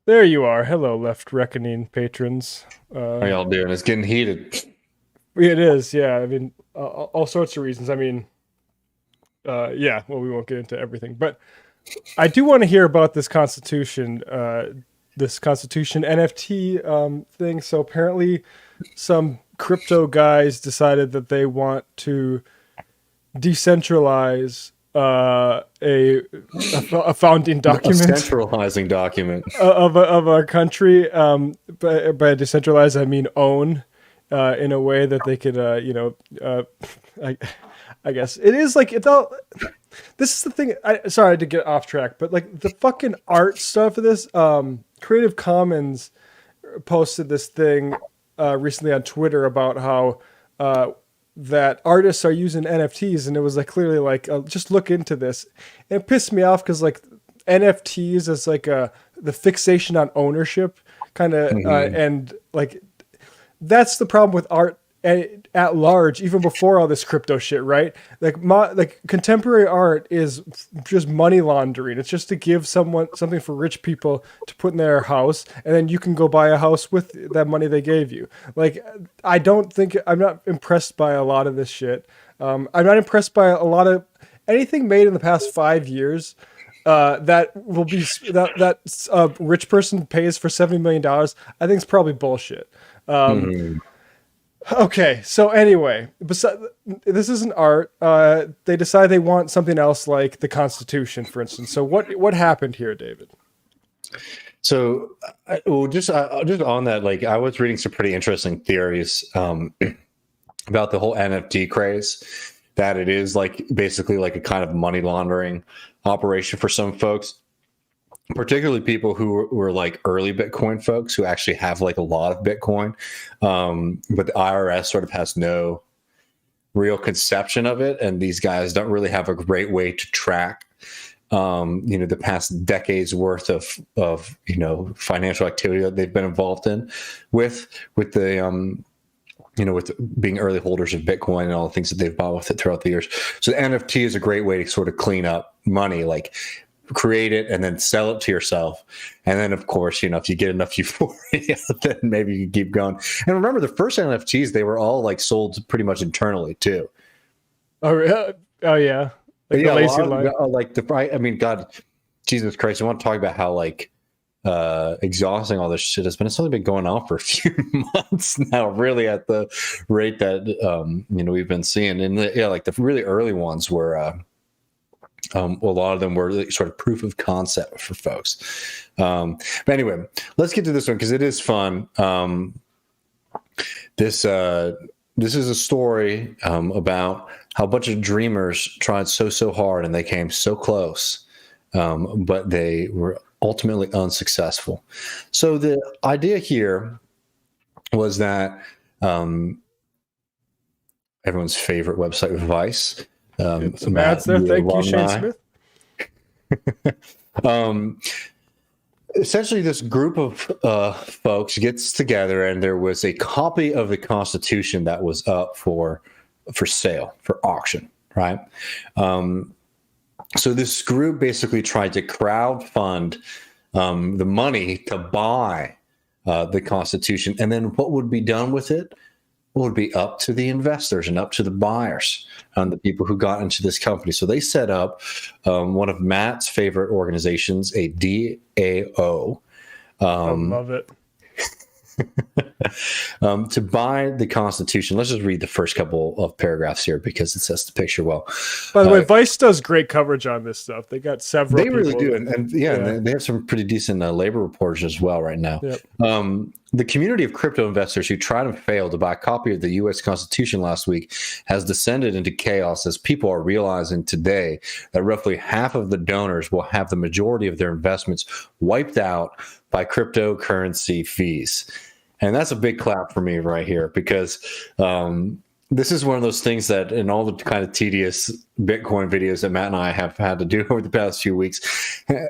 There you are. Hello, Left Reckoning patrons. How y'all doing? It's getting heated. It is, yeah. I mean, all sorts of reasons. I mean, yeah. Well, we won't get into everything, but I do want to hear about this Constitution NFT thing. So apparently, some crypto guys decided that they want to decentralize a founding A document centralizing document. of our country. By decentralized, I mean own, in a way that they could, I, I guess it is like it's all. This is the thing. Sorry to get off track, but like the fucking art stuff of this, Creative Commons posted this thing recently on Twitter about how that artists are using NFTs, and it was like clearly like just look into this. And it pissed me off because like NFTs is like the fixation on ownership kind of, Hmm. and like that's the problem with art at large, even before all this crypto shit, right? Like contemporary art is just money laundering. It's just to give someone something for rich people to put in their house, and then you can go buy a house with that money they gave you. Like, I'm not impressed by a lot of this shit. I'm not impressed by a lot of anything made in the past 5 years. That will be that a rich person pays for $70 million. I think it's probably bullshit. Hmm. Okay, so anyway, this isn't art. They decide they want something else, like the Constitution, for instance. So what happened here, David? So, just on that, like I was reading some pretty interesting theories about the whole NFT craze. That it is like basically like a kind of money laundering operation for some folks, particularly people who were like early Bitcoin folks who actually have like a lot of Bitcoin, but the IRS sort of has no real conception of it, and these guys don't really have a great way to track the past decades worth of financial activity that they've been involved in with the with being early holders of Bitcoin and all the things that they've bought with it throughout the years. So the NFT is a great way to sort of clean up money, like create it and then sell it to yourself. And then, of course, if you get enough euphoria, then maybe you can keep going. And remember, the first NFTs, they were all like sold pretty much internally too. Oh, oh yeah, like the Yeah, a lazy lot of line. like I mean, God, Jesus Christ, I want to talk about how like exhausting all this shit has been. It's only been going on for a few months now, really, at the rate that we've been seeing. And like the really early ones were a lot of them were like sort of proof of concept for folks. But anyway, let's get to this one because it is fun. This is a story about how a bunch of dreamers tried so hard and they came so close, but they were ultimately unsuccessful. So the idea here was that everyone's favorite website, Vice, Some Matt, ads there. the Thank you, Shane alumni. Smith. um, Essentially, this group of folks gets together, and there was a copy of the Constitution that was up for sale, for auction, right? So this group basically tried to crowd fund the money to buy the Constitution, and then what would be done with it would be up to the investors and up to the buyers and the people who got into this company. So they set up one of Matt's favorite organizations, a DAO, I love it. to buy the Constitution. Let's just read the first couple of paragraphs here because it sets the picture well. By the way, Vice does great coverage on this stuff. They got several They really people. do, and yeah, Yeah. and they have some pretty decent labor reports as well right now. Yep. The community of crypto investors who tried and failed to buy a copy of the U.S. Constitution last week has descended into chaos as people are realizing today that roughly half of the donors will have the majority of their investments wiped out by cryptocurrency fees. And that's a big clap for me right here because this is one of those things that in all the kind of tedious Bitcoin videos that Matt and I have had to do over the past few weeks,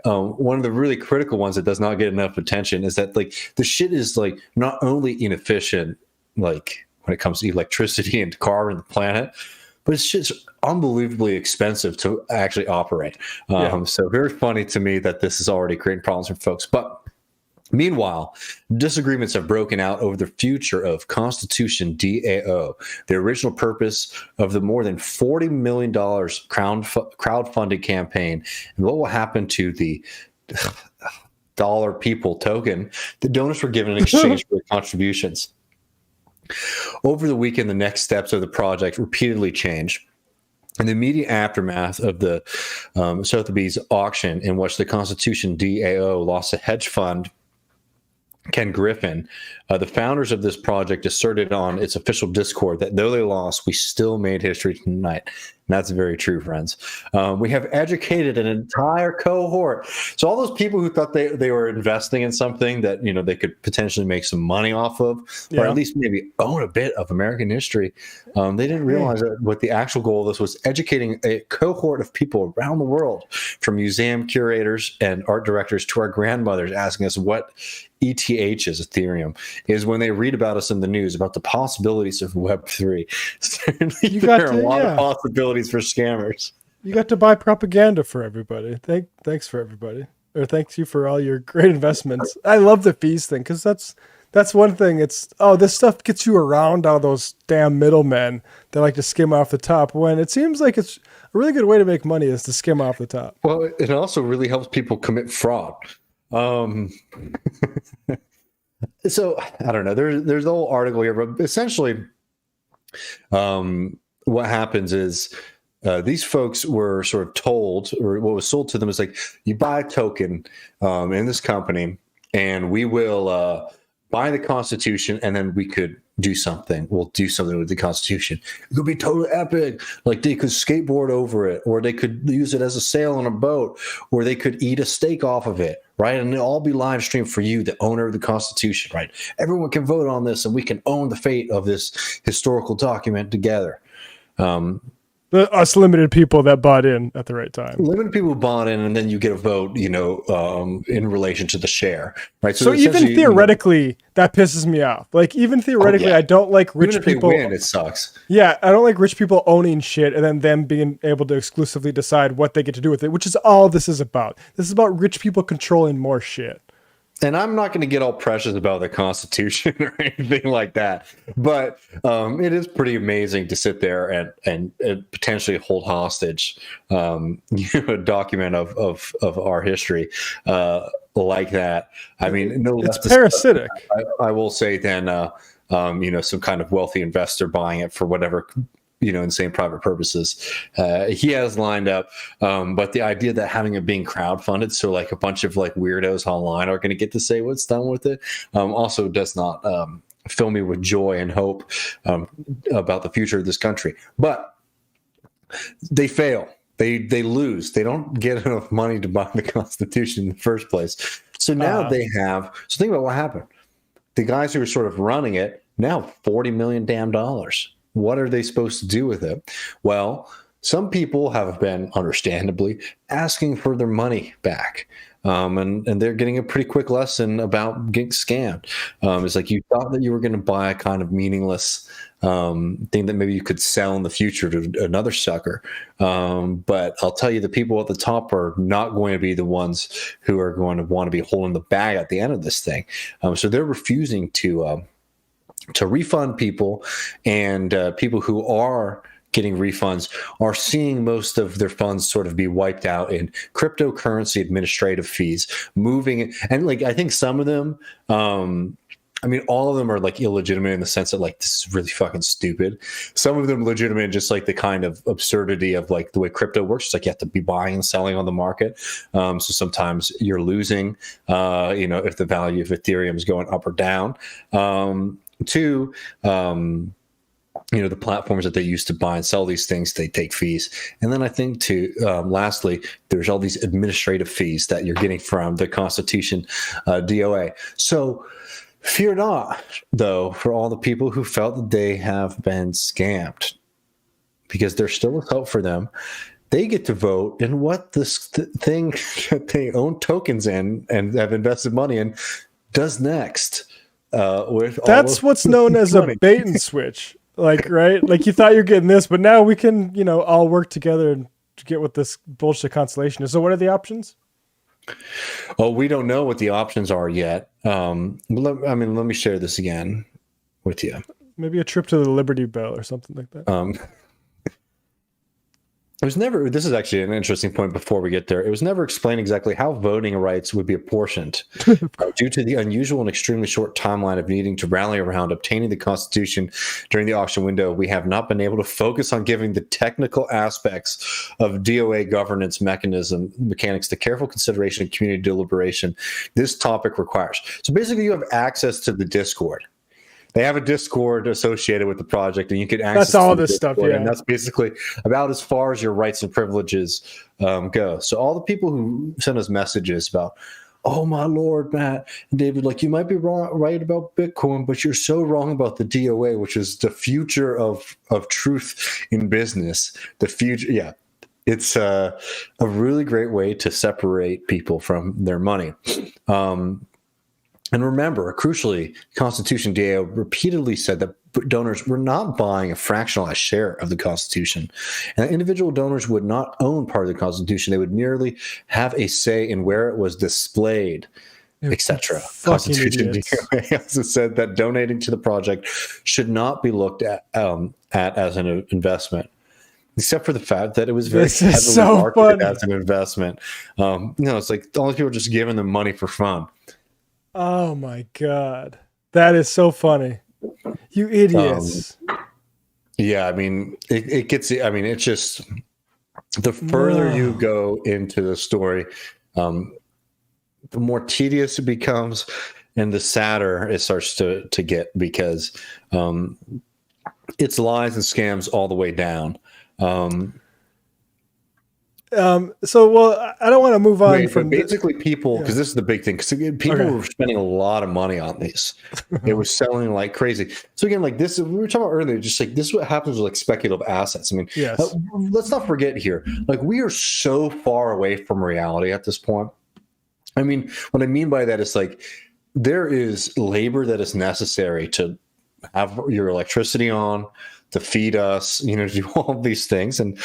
one of the really critical ones that does not get enough attention is that like the shit is like not only inefficient, like when it comes to electricity and carbon and the planet, but it's just unbelievably expensive to actually operate. Yeah. So very funny to me that this is already creating problems for folks. But Meanwhile, disagreements have broken out over the future of Constitution DAO, the original purpose of the more than $40 million crowdfunded campaign, and what will happen to the dollar people token the donors were given in exchange for their contributions. Over the weekend, the next steps of the project repeatedly changed. In the immediate aftermath of the Sotheby's auction, in which the Constitution DAO lost a hedge fund, Ken Griffin, the founders of this project, asserted on its official Discord that though they lost, we still made history tonight. And that's very true, friends. We have educated an entire cohort. So all those people who thought they were investing in something that, you know, they could potentially make some money off of, or at least maybe own a bit of American history, they didn't realize that what the actual goal of this was: educating a cohort of people around the world, from museum curators and art directors to our grandmothers, asking us what ETH is, Ethereum, is when they read about us in the news about the possibilities of Web3. Certainly, there are a lot of possibilities for scammers. You got to buy propaganda for everybody. Thanks for everybody, or thanks you for all your great investments. I love the fees thing, because that's one thing. It's, this stuff gets you around all those damn middlemen that like to skim off the top, when it seems like it's a really good way to make money is to skim off the top. Well, it also really helps people commit fraud. So I don't know. There's the whole article here, but essentially, what happens is these folks were sort of told, or what was sold to them is like, you buy a token in this company, and we will buy the Constitution, and then we could do something. We'll do something with the Constitution. It could be totally epic. Like they could skateboard over it, or they could use it as a sail on a boat, or they could eat a steak off of it, right? And it'll all be live streamed for you, the owner of the Constitution, right? Everyone can vote on this, and we can own the fate of this historical document together. Us limited people that bought in at the right time. Limited people bought in, and then you get a vote, you know, in relation to the share, right? So even theoretically, that pisses me off. Like, even theoretically, I don't like rich people. Even if they win, it sucks. Yeah, I don't like rich people owning shit and then them being able to exclusively decide what they get to do with it, which is all this is about. This is about rich people controlling more shit. And I'm not going to get all precious about the Constitution or anything like that, but it is pretty amazing to sit there and potentially hold hostage a document of our history like that. I mean, no, it's parasitic. I will say then, some kind of wealthy investor buying it for whatever, insane private purposes he has lined up, but the idea that having it being crowdfunded, so like a bunch of like weirdos online are going to get to say what's done with it, also does not fill me with joy and hope about the future of this country. But they fail. They lose. They don't get enough money to buy the Constitution in the first place. So now they have. So think about what happened. The guys who are sort of running it now, $40 million damn dollars. What are they supposed to do with it? Well, some people have been, understandably, asking for their money back. And they're getting a pretty quick lesson about getting scammed. It's like, you thought that you were going to buy a kind of meaningless thing that maybe you could sell in the future to another sucker. But I'll tell you, the people at the top are not going to be the ones who are going to want to be holding the bag at the end of this thing. So they're refusing to refund people, and people who are getting refunds are seeing most of their funds sort of be wiped out in cryptocurrency administrative fees, moving. And like, I think some of them, all of them are like illegitimate in the sense that like, this is really fucking stupid. Some of them legitimate, just like the kind of absurdity of like the way crypto works. It's like you have to be buying and selling on the market. So sometimes you're losing, if the value of Ethereum is going up or down. Two, the platforms that they use to buy and sell these things, they take fees. And then I think lastly, there's all these administrative fees that you're getting from the Constitution DOA. So fear not, though, for all the people who felt that they have been scammed, because there's still a hope for them. They get to vote in what this thing that they own tokens in and have invested money in does next. That's what's known as a bait and switch. Like, right? Like, you thought you're getting this, but now we can, all work together and get what this bullshit constellation is. So what are the options? Oh, we don't know what the options are yet. Let me share this again with you. Maybe a trip to the Liberty Bell or something like that. It was never, this is actually an interesting point before we get there. It was never explained exactly how voting rights would be apportioned due to the unusual and extremely short timeline of needing to rally around obtaining the Constitution during the auction window. We have not been able to focus on giving the technical aspects of DOA governance mechanics to careful consideration and community deliberation this topic requires. So basically, you have access to the Discord. They have a Discord associated with the project, and you can access that's all this Discord, stuff, yeah. and that's basically about as far as your rights and privileges go. So all the people who send us messages about, oh my Lord, Matt and David, like you might be right about Bitcoin, but you're so wrong about the DOA, which is the future of truth in business. The future, yeah. It's a really great way to separate people from their money. And remember, crucially, Constitution DAO repeatedly said that donors were not buying a fractionalized share of the Constitution, and that individual donors would not own part of the Constitution. They would merely have a say in where it was displayed, etc. Constitution DAO also said that donating to the project should not be looked at as an investment, except for the fact that it was very heavily marketed as an investment. It's like all these people are just giving them money for fun. Oh my God. That is so funny. You idiots. Yeah, I mean, it gets, I mean, it's just the further you go into the story, the more tedious it becomes and the sadder it starts to get because it's lies and scams all the way down. Well, I don't want to move on from basically people, because this is the big thing, because people were spending a lot of money on these. They were selling like crazy. So again, like this, we were talking about earlier, just like this is what happens with like speculative assets. I mean, let's not forget here, like we are so far away from reality at this point. I mean, what I mean by that is like there is labor that is necessary to have your electricity on, to feed us, to do all these things. And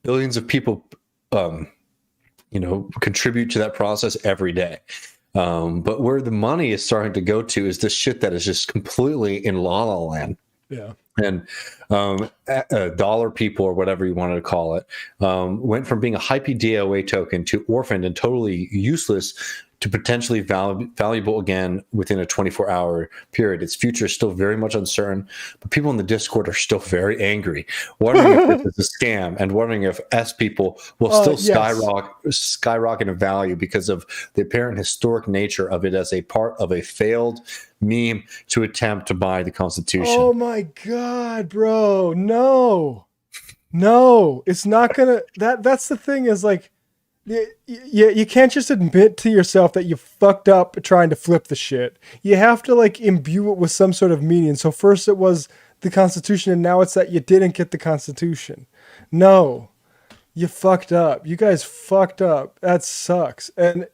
billions of people, contribute to that process every day. But where the money is starting to go to is this shit that is just completely in la la land. Yeah. And dollar people, or whatever you wanted to call it, went from being a hypey DOA token to orphaned and totally useless to potentially valuable again within a 24-hour period. Its future is still very much uncertain, but people in the Discord are still very angry, wondering if this is a scam and wondering if people will still skyrocket in value because of the apparent historic nature of it as a part of a failed meme to attempt to buy the Constitution. Oh my God, bro. No, it's not gonna, that's the thing is like, you can't just admit to yourself that you fucked up trying to flip the shit. You have to like imbue it with some sort of meaning. So first it was the Constitution, and now it's that you didn't get the Constitution. No, you fucked up. You guys fucked up. That sucks. And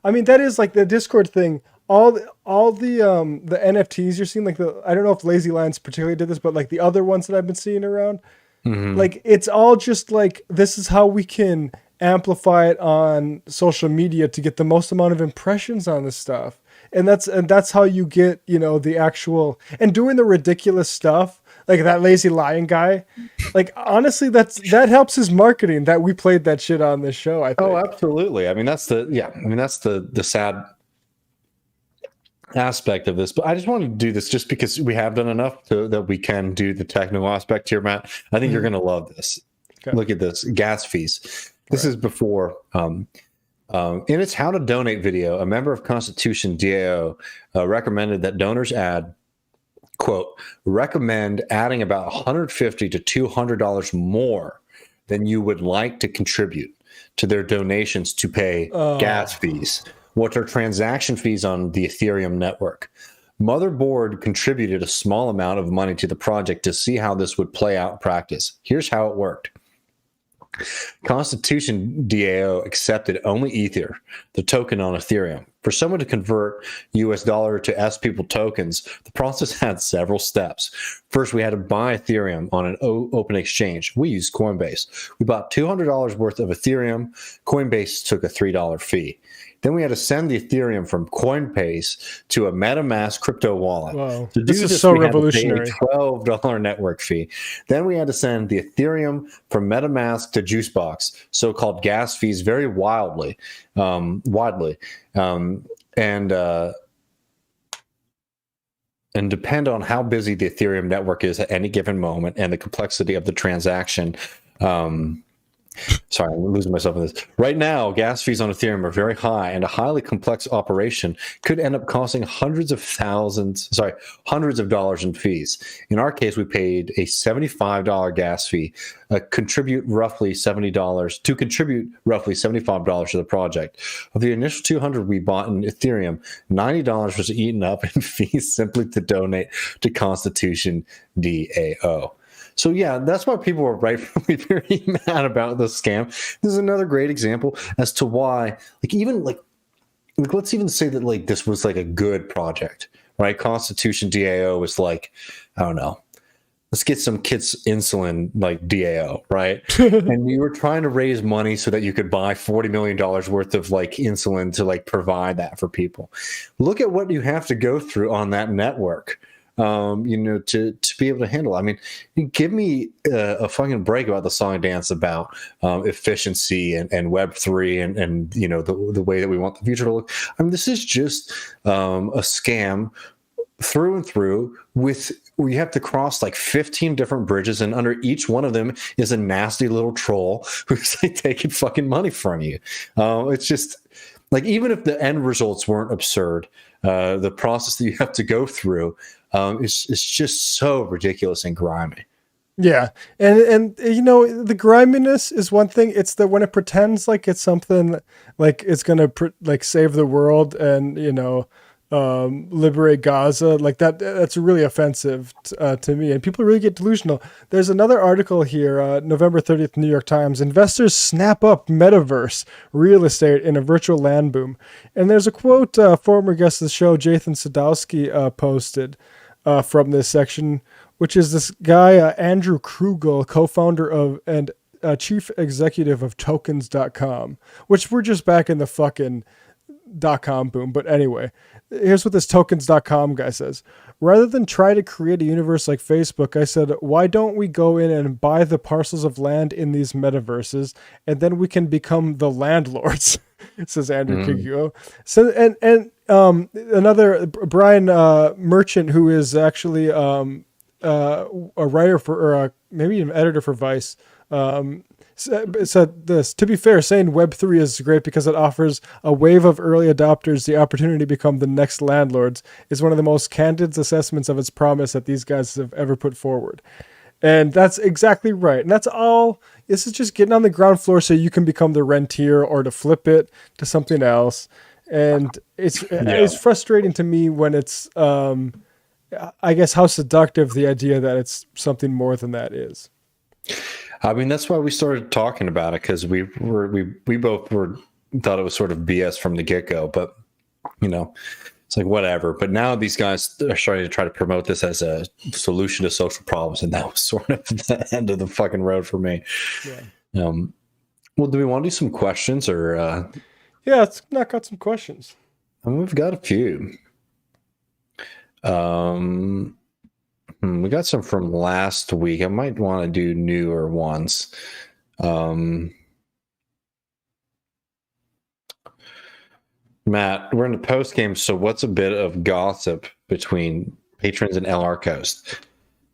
I mean, that is like the Discord thing. All the NFTs you're seeing, like I don't know if Lazy Lions particularly did this, but like the other ones that I've been seeing around, like it's all just like, this is how we can amplify it on social media to get the most amount of impressions on this stuff. And that's how you get, the actual, and doing the ridiculous stuff, like that Lazy Lion guy, like honestly, that helps his marketing that we played that shit on this show, I think. Oh, absolutely. I mean, that's the sad aspect of this, but I just wanted to do this just because we have done enough that we can do the technical aspect here, Matt. I think you're going to love this. Okay. Look at this, gas fees. This is before, in its How to Donate video, a member of Constitution DAO recommended that donors add, quote, recommend adding about $150 to $200 more than you would like to contribute to their donations to pay gas fees, which are transaction fees on the Ethereum network. Motherboard contributed a small amount of money to the project to see how this would play out in practice. Here's how it worked. Constitution DAO accepted only Ether, the token on Ethereum, For someone to convert US dollar to S people tokens, the process had several steps. First, we had to buy Ethereum on an open exchange. We used Coinbase. We bought $200 worth of Ethereum. Coinbase took a $3 fee. Then we had to send the Ethereum from Coinbase to a MetaMask crypto wallet. Wow. To do This is this, so we revolutionary. had to pay a $12 network fee. Then we had to send the Ethereum from MetaMask to Juicebox, so-called gas fees, very widely, and depend on how busy the Ethereum network is at any given moment and the complexity of the transaction. Sorry, I'm losing myself in this. Right now, gas fees on Ethereum are very high, and a highly complex operation could end up costing hundreds of dollars in fees. In our case, we paid a $75 gas fee, contribute roughly $70 to the project. Of the initial 200 we bought in Ethereum, $90 was eaten up in fees simply to donate to Constitution DAO. So yeah, that's why people were rightfully very mad about this scam. This is another great example as to why, let's even say that this was a good project, right? Constitution DAO was I don't know, let's get some kids insulin DAO, right? And you were trying to raise money so that you could buy $40 million worth of insulin to provide that for people. Look at what you have to go through on that network. To be able to handle. I mean, give me a fucking break about the song and dance about efficiency and Web3 and the way that we want the future to look. I mean, this is just a scam through and through where you have to cross 15 different bridges, and under each one of them is a nasty little troll who's taking fucking money from you. It's just even if the end results weren't absurd, the process that you have to go through is just so ridiculous and grimy. Yeah. And the griminess is one thing. It's that when it pretends like it's something it's going to save the world and, liberate Gaza, that's really offensive to me. And people really get delusional. There's another article here, November 30th, New York Times. Investors snap up metaverse real estate in a virtual land boom. And there's a quote former guest of the show, Jathan Sadowski, posted from this section, which is this guy, Andrew Krugel, co-founder of and chief executive of tokens.com, which we're just back in the fucking .com boom. But anyway, here's what this tokens.com guy says. Rather than try to create a universe like Facebook, I said, why don't we go in and buy the parcels of land in these metaverses, and then we can become the landlords, says Andrew Krugel. So, and another Brian Merchant, who is actually a writer or maybe an editor for Vice, said this: to be fair, saying Web3 is great because it offers a wave of early adopters the opportunity to become the next landlords is one of the most candid assessments of its promise that these guys have ever put forward. And that's exactly right. And that's all. This is just getting on the ground floor so you can become the rentier or to flip it to something else. And it's frustrating to me when it's, I guess, how seductive the idea that it's something more than that is. I mean, that's why we started talking about it, because we both thought it was sort of BS from the get-go, but it's whatever. But now these guys are starting to try to promote this as a solution to social problems, and that was sort of the end of the fucking road for me. Yeah. Well, do we want to do some questions or? Yeah, let's knock out some questions. I mean, we've got a few. We got some from last week. I might want to do newer ones. Matt, we're in the post game, so what's a bit of gossip between patrons and LR Coast?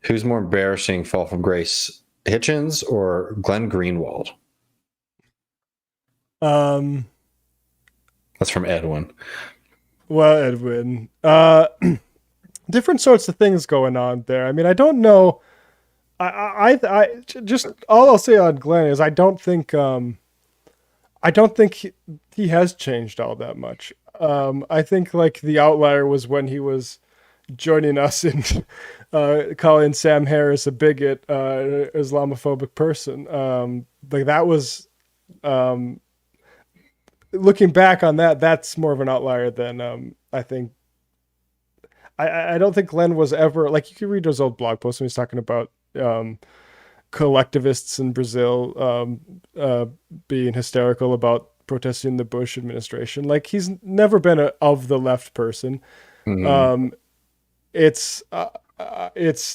Who's more embarrassing, fall from grace, Hitchens or Glenn Greenwald? That's from Edwin. Well, Edwin, different sorts of things going on there. I mean, I don't know. I just, all I'll say on Glenn is I don't think he has changed all that much. I think the outlier was when he was joining us in calling Sam Harris a bigot, Islamophobic person. That was looking back on that, that's more of an outlier than I think. I don't think Glenn was ever like, you can read those old blog posts when he's talking about collectivists in Brazil being hysterical about protesting the Bush administration. Like, he's never been a of the left person. Mhm. Um, it's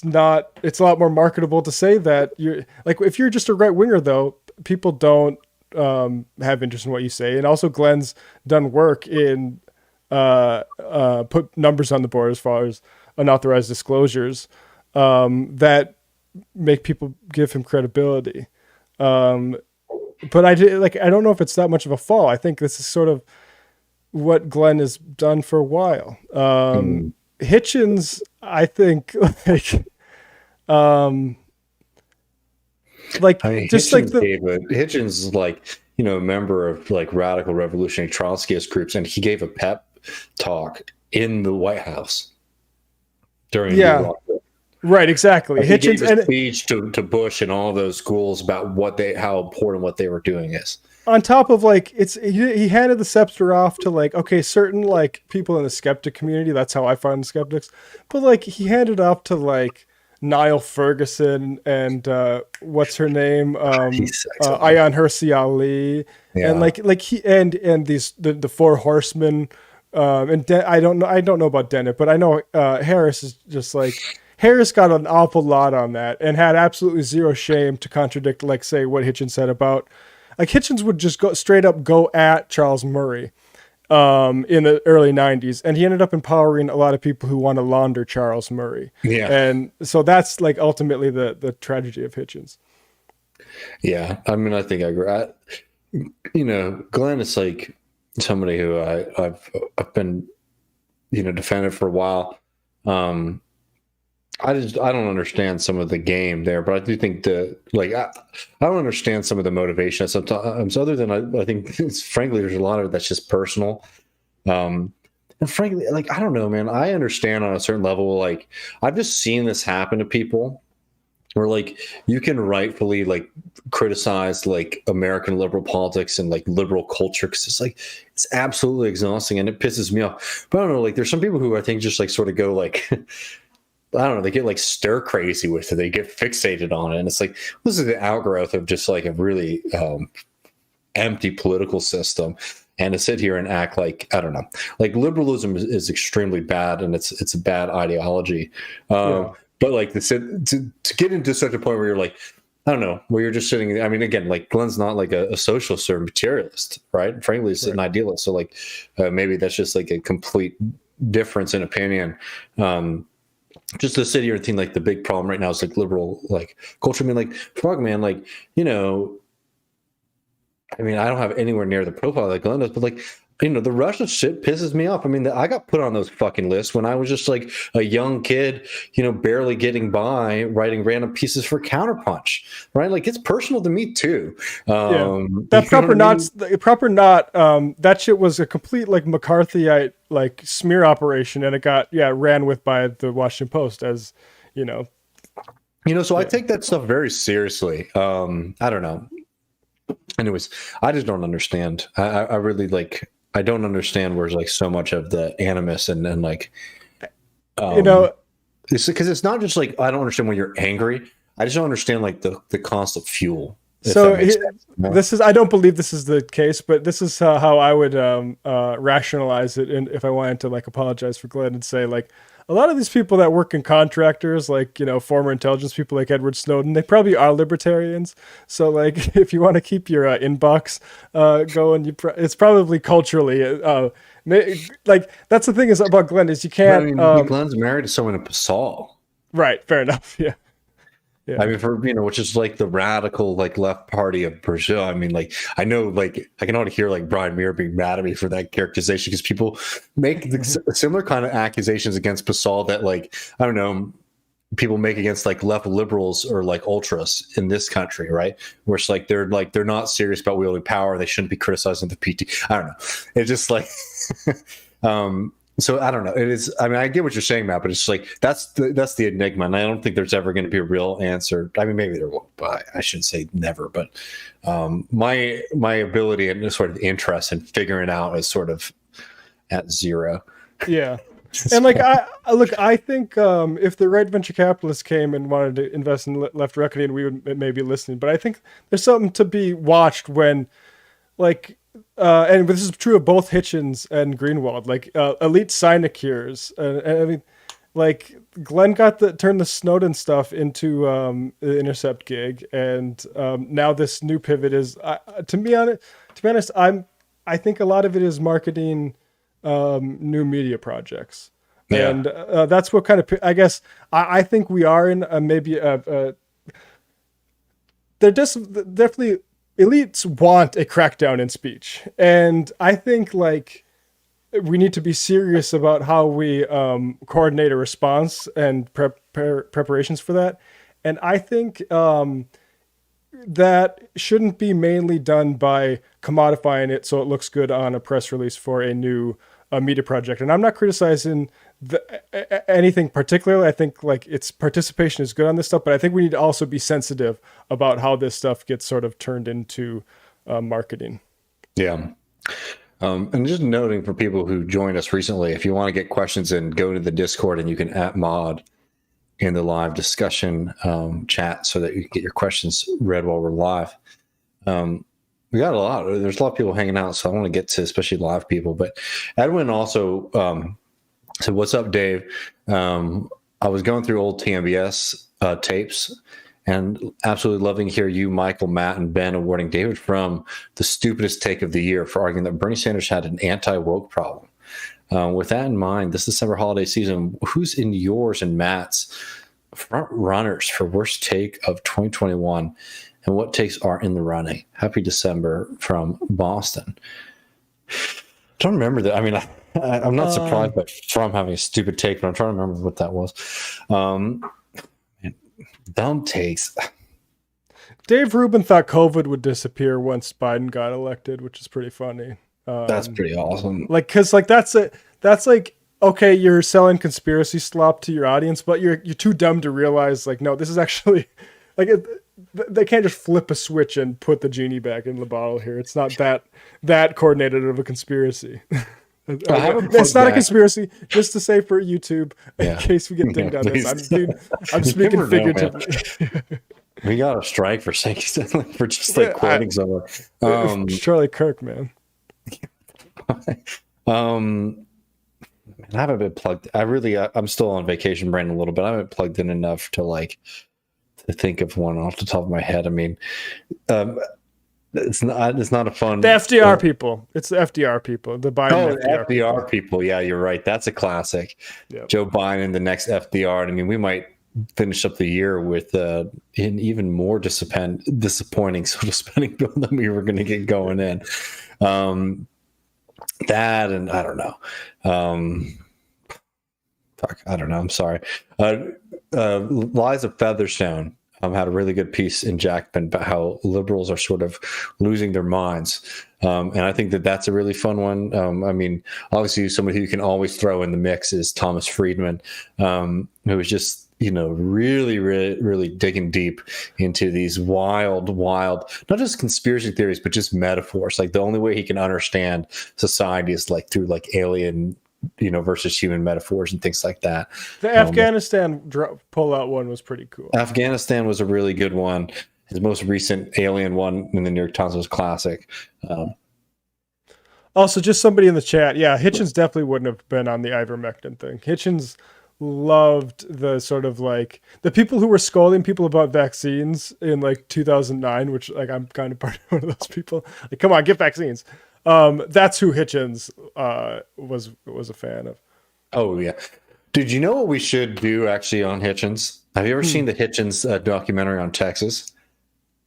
not. It's a lot more marketable to say that you're like, if you're just a right winger, though, people don't have interest in what you say. And also, Glenn's done work in put numbers on the board as far as unauthorized disclosures that make people give him credibility. Um, but I don't know if it's that much of a fall. I think this is sort of what Glenn has done for a while. Mhm. Hitchens, I think, um, I mean, just like the Hitchens is like, a member of like radical revolutionary Trotskyist groups, and he gave a pep talk in the White House during the yeah, Iraq War. right, exactly. Like, he gave Hitchens a and speech to Bush and all those schools about how important what they were doing is. on top of like he handed the scepter off to like, okay, certain like people in the skeptic community. That's how I find skeptics. But like, he handed off to like Niall Ferguson and what's her name, He's excellent. Ayan Hirsi Ali, and Yeah. like he and these the four horsemen. I don't know about Dennett, but I know Harris is just like, Harris got an awful lot on that and had absolutely zero shame to contradict, like, say, what Hitchens said about, like, Hitchens would just go straight up go at Charles Murray in the early 90s, and he ended up empowering a lot of people who want to launder Charles Murray. Yeah. And so that's like ultimately the tragedy of Hitchens. Yeah. I mean, I think I agree. Glenn is like somebody who I've been, defended for a while. I don't understand some of the game there, but I do think I don't understand some of the motivation sometimes. Other than I think frankly, there's a lot of it that's just personal. And frankly, like, I don't know, man. I understand on a certain level. Like, I've just seen this happen to people where like you can rightfully like criticize like American liberal politics and like liberal culture, because it's like it's absolutely exhausting and it pisses me off. But I don't know, like, there's some people who I think just like sort of go like I don't know, they get like stir crazy with it. They get fixated on it. And it's like, this is the outgrowth of just like a really empty political system. And to sit here and act like, I don't know, like liberalism is extremely bad and it's a bad ideology. Yeah. But like to get into such a point where you're like, I don't know, where you're just sitting. I mean, again, like Glenn's not like a socialist or a materialist, right? Frankly, he's an idealist. So like maybe that's just like a complete difference in opinion. Just to sit here and think like the big problem right now is like liberal like culture. I mean, like, fuck, man, like, I mean, I don't have anywhere near the profile that Glenn does, but like, the Russia shit pisses me off. I mean, I got put on those fucking lists when I was just like a young kid, barely getting by, writing random pieces for Counterpunch, right? Like, it's personal to me too. Yeah. You That know what I mean? proper not that shit was a complete like McCarthyite like smear operation, and it got ran with by the Washington Post as, you know. So I take that stuff very seriously. I don't know. Anyways, I just don't understand. I really like. I don't understand where's like so much of the animus and like, You know, it's because it's not just like I don't understand when you're angry. I just don't understand like the constant fuel. If so that makes sense. this is, I don't believe this is the case, but this is how I would rationalize it, and if I wanted to like apologize for Glenn and say like, a lot of these people that work in contractors, like, former intelligence people like Edward Snowden, they probably are libertarians. So like, if you want to keep your inbox going, it's probably culturally like, that's the thing is about Glenn is you But I can't mean, Glenn's married to someone in Pasal. right, fair enough. Yeah. I Yeah. mean, which is like the radical, like left party of Brazil. I mean, like, I know, like, I can already hear like Brian Muir being mad at me for that characterization because people make similar kind of accusations against Pasal that, like, I don't know, people make against like left liberals or like ultras in this country, right? Where it's like they're not serious about wielding power. They shouldn't be criticizing the PT. I don't know. It's just like, So I don't know. It is. I mean, I get what you're saying, Matt, but it's like that's the enigma, and I don't think there's ever going to be a real answer. I mean, maybe there will, but I shouldn't say never. But my ability and sort of interest in figuring it out is sort of at zero. Yeah. And like I think if the right venture capitalists came and wanted to invest in Left Reckoning, we would maybe listen. But I think there's something to be watched when, like, and this is true of both Hitchens and Greenwald, like elite sinecures. And I mean, like Glenn turned the Snowden stuff into the Intercept gig, and now this new pivot is to be honest, I think a lot of it is marketing new media projects. Yeah. And that's what kind of, I guess, I think we are in maybe they're just definitely, elites want a crackdown in speech. And I think like we need to be serious about how we coordinate a response and preparations for that. And I think that shouldn't be mainly done by commodifying it so it looks good on a press release for a new media project. And I'm not criticizing anything particularly. I think like its participation is good on this stuff, but I think we need to also be sensitive about how this stuff gets sort of turned into marketing. Yeah. And just noting for people who joined us recently, if you want to get questions in, go to the Discord and you can @mod in the live discussion chat so that you can get your questions read while we're live. We got there's a lot of people hanging out, so I want to get to especially live people. But Edwin also said, "What's up, Dave? I was going through old TMBS tapes and absolutely loving to hear you, Michael, Matt, and Ben awarding David Frum the stupidest take of the year for arguing that Bernie Sanders had an anti-woke problem. With that in mind, this December holiday season, who's in yours and Matt's front runners for worst take of 2021, and what takes are in the running? Happy December from Boston." Don't remember that. I mean, I'm not surprised by Frum having a stupid take, but I'm trying to remember what that was. Dumb takes. Dave Rubin thought COVID would disappear once Biden got elected, which is pretty funny. That's pretty awesome. Like, cause like that's like, okay, you're selling conspiracy slop to your audience, but you're too dumb to realize like, no, this is actually like they can't just flip a switch and put the genie back in the bottle here. It's not that coordinated of a conspiracy. It's not a conspiracy, just to say for YouTube, in case we get dinged on this. I'm speaking figuratively. We got a strike for saying for just like quoting someone. Charlie Kirk, man. I haven't been plugged. I'm still on vacation brain a little bit. I haven't plugged in enough to think of one off the top of my head. I mean, it's not a fun. The FDR people. It's the FDR people. The Biden FDR people. Yeah, you're right. That's a classic. Yep. Joe Biden, the next FDR. I mean, we might finish up the year with an even more disappointing sort of spending bill than we were going to get going in. That and I don't know. I don't know. I'm sorry. Liza Featherstone had a really good piece in Jackman about how liberals are sort of losing their minds. And I think that's a really fun one. I mean, obviously somebody who you can always throw in the mix is Thomas Friedman, who is just, really, really, really digging deep into these wild, not just conspiracy theories, but just metaphors. Like the only way he can understand society is like through like alien, versus human metaphors and things like that. The Afghanistan pullout one was pretty cool. Afghanistan was a really good one. His most recent alien one in the New York Times was classic. Also, just somebody in the chat. Yeah, Hitchens definitely wouldn't have been on the ivermectin thing. Hitchens loved the sort of like the people who were scolding people about vaccines in like 2009, which like I'm kind of part of one of those people. Like, come on, get vaccines. That's who Hitchens was a fan of. Oh yeah. Did you know what we should do actually on Hitchens? Have you ever seen the Hitchens documentary on Texas?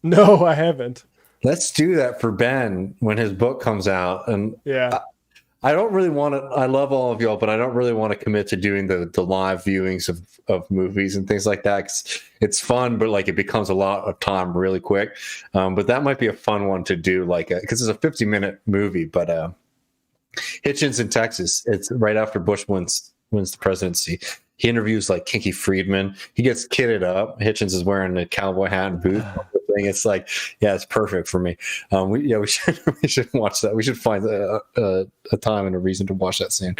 No, I haven't. Let's do that for Ben when his book comes out. And yeah, I don't really want to. I love all of y'all, but I don't really want to commit to doing the live viewings of movies and things like that. It's fun, but like it becomes a lot of time really quick. But that might be a fun one to do, because it's a 50-minute movie. But Hitchens in Texas. It's right after Bush wins the presidency. He interviews like Kinky Friedman. He gets kitted up. Hitchens is wearing a cowboy hat and boots. Thing. It's like, yeah, it's perfect for me. We should watch that. We should find a time and a reason to watch that soon.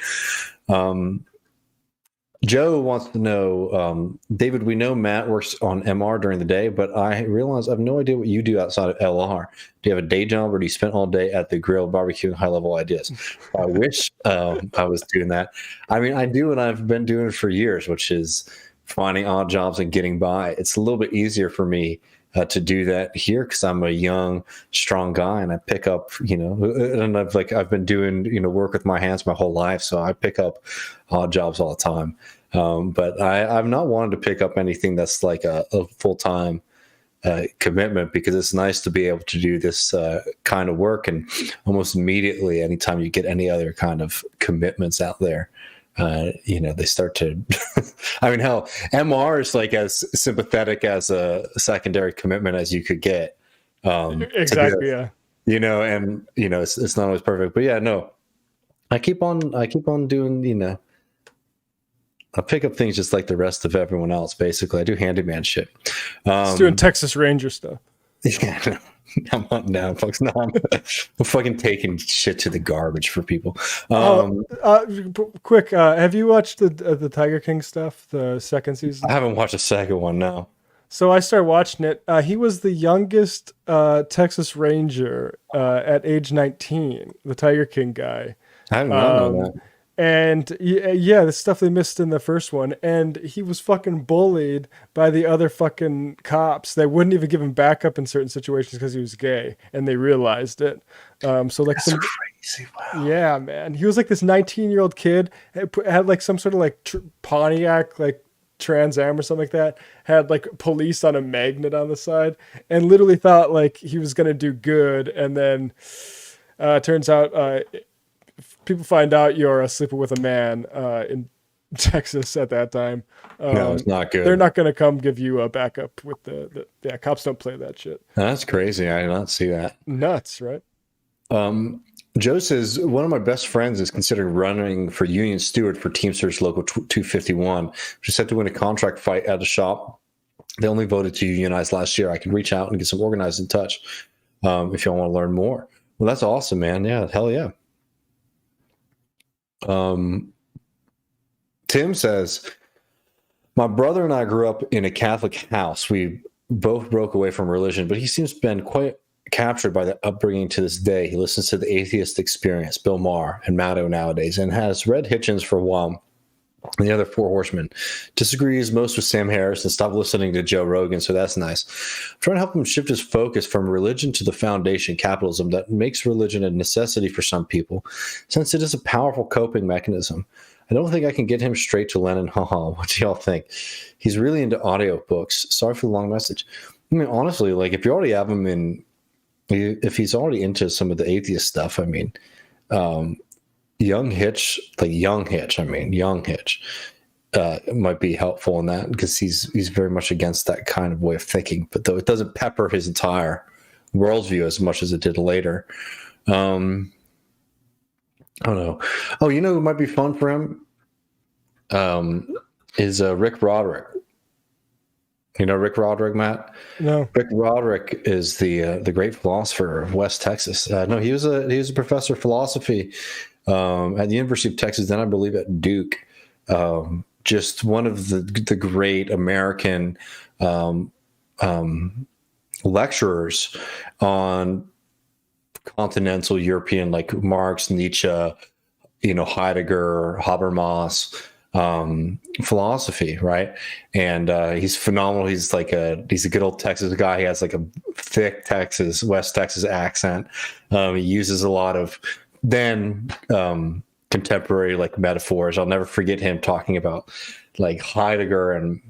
Joe wants to know, David, we know Matt works on MR during the day, but I realize I have no idea what you do outside of LR. Do you have a day job, or do you spend all day at the grill barbecuing high-level ideas? I wish I was doing that. I mean, I do, and I've been doing it for years, which is finding odd jobs and getting by. It's a little bit easier for me to do that here because I'm a young, strong guy, and I pick up, and I've been doing, work with my hands my whole life, so I pick up odd jobs all the time. But I've not wanted to pick up anything that's like a full-time commitment, because it's nice to be able to do this kind of work, and almost immediately, anytime you get any other kind of commitments out there, they start to, I mean, hell, MR is like as sympathetic as a secondary commitment as you could get. Exactly. Yeah. It's not always perfect, but yeah, no, I keep on doing, I pick up things just like the rest of everyone else. Basically, I do handyman shit. Just doing Texas Ranger stuff. Yeah, I'm not down, folks. No, I'm fucking taking shit to the garbage for people. Quick, have you watched the Tiger King stuff, the second season? I haven't watched the second one. No. So I started watching it. He was the youngest Texas Ranger at age 19, the Tiger King guy. I did not know that. And yeah, the stuff they missed in the first one. And he was fucking bullied by the other fucking cops. They wouldn't even give him backup in certain situations because he was gay, and they realized it. So like, that's crazy. Wow. Yeah, man. He was like this 19-year-old kid, had like some sort of like Pontiac, like Trans Am or something like that, had like police on a magnet on the side, and literally thought like he was going to do good. And then turns out, people find out you're sleeping with a man in Texas at that time. No, it's not good. They're not going to come give you a backup with cops don't play that shit. That's crazy. I did not see that. Nuts, right? Joe says, one of my best friends is considered running for union steward for Teamsters Local 251, which is set to win a contract fight at a shop. They only voted to unionize last year. I can reach out and get some organized in touch if y'all want to learn more. Well, that's awesome, man. Yeah, hell yeah. Tim says, my brother and I grew up in a Catholic house. We both broke away from religion, but he seems to have been quite captured by the upbringing to this day. He listens to the Atheist Experience, Bill Maher, and Maddow nowadays, and has read Hitchens for a while and the other Four Horsemen. Disagrees most with Sam Harris and stopped listening to Joe Rogan, so that's nice. I'm trying to help him shift his focus from religion to the foundation, capitalism, that makes religion a necessity for some people, since it is a powerful coping mechanism. I don't think I can get him straight to Lenin. Haha, what do y'all think? He's really into audiobooks. Sorry for the long message. I mean, honestly, like if you already have him in, if he's already into some of the atheist stuff, I mean, Young Hitch might be helpful in that, because he's very much against that kind of way of thinking, but though it doesn't pepper his entire worldview as much as it did later. I don't know. Oh, who might be fun for him is Rick Roderick. You know Rick Roderick, Matt? No. Rick Roderick is the great philosopher of West Texas. No, he was a professor of philosophy at the University of Texas, then I believe at Duke. Just one of the great American lecturers on continental European, like Marx, Nietzsche, Heidegger, Habermas, philosophy, right? And he's phenomenal. He's a good old Texas guy. He has like a thick West Texas accent. He uses a lot of contemporary like metaphors. I'll never forget him talking about like Heidegger and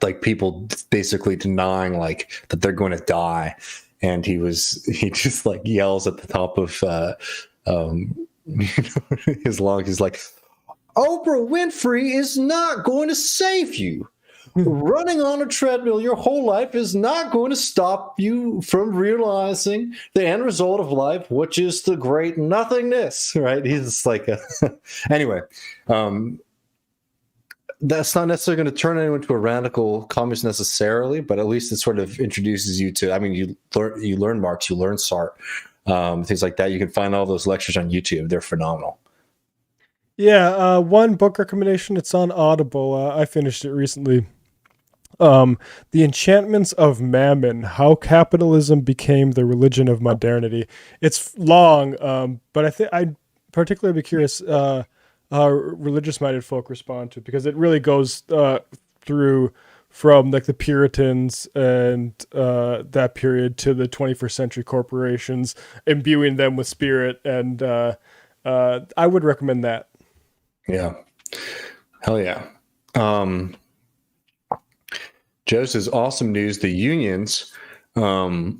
like people basically denying like that they're going to die, and he just like yells at the top of his lungs. He's like, Oprah Winfrey is not going to save you. running on a treadmill your whole life is not going to stop you from realizing the end result of life, which is the great nothingness, right? He's like, anyway, um, that's not necessarily going to turn anyone into a radical communist necessarily, but at least it sort of introduces you to, I mean, you learn Marx, you learn Sartre, things like that. You can find all those lectures on YouTube. They're phenomenal. Yeah, one book recommendation. It's on Audible. I finished it recently. The Enchantments of Mammon: How Capitalism Became the Religion of Modernity. It's long, but I think I'd particularly be curious how religious-minded folk respond to it, because it really goes through from like the Puritans and that period to the 21st century corporations, imbuing them with spirit, and I would recommend that. Yeah. Hell yeah. Joe says, awesome news. The unions at